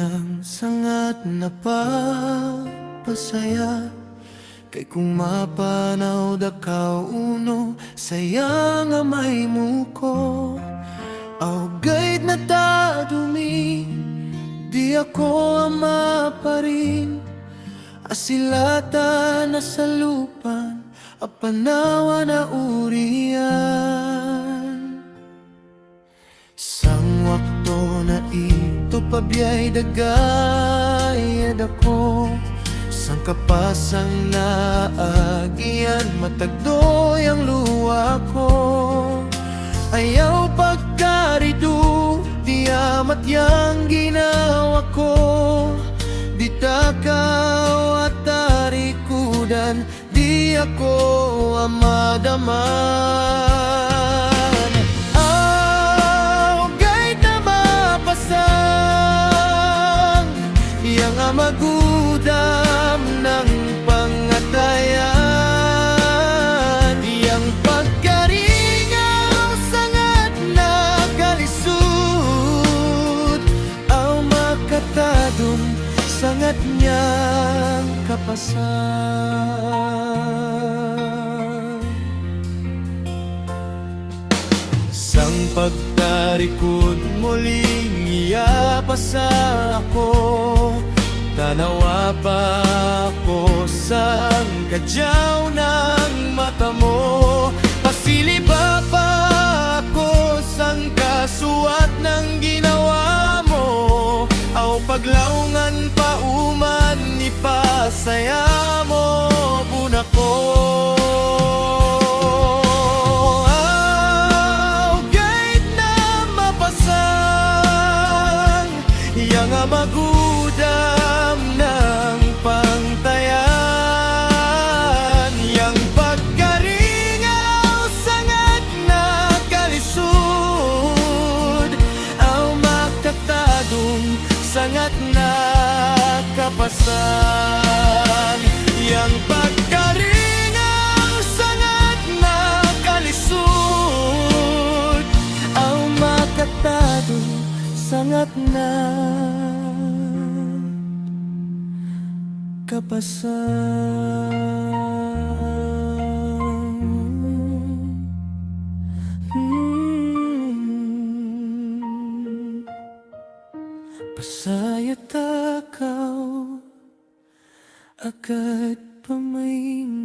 ng sangat na papasaya. Kay kung mapanaw da kauno, sayang amay mo ko. Aw gayt na ta dumi, di ako ama pa rin. Asilata na sa lupan, apanawa na urian. Sang wakto na ito pabiyay dagayad ako. Sang kapasang naagian, matagdoy ang luwa ko. Ayaw pagkarido, di amat yang ginawa ko. Di takaw at tarikudan, di ako amadaman. Aw, gayt na mapasang, yang amagudam ng pangatayan. Yang pagkaringaw sangat na kalisud, aw makatadong sangat niyang kapasan. Sang pagtarikod muling iyapasa ako, tanawa pa ako sang kadyaw ng mata mo. Pasiliba pa ako sang kasuwat ng ginawa mo. Aw paglaungan pa uman ipasaya mo puna ko. Aw gayt na mapasang, yang amagudam ng pangtayan. Yang pagkaringaw sangat na kalisud, aw makatadong sangat na kapasan. Yang pagkaringaw sangat na kalisud, aw makatadong sangat na kapasan. Pasaya takaw agad pamaingan.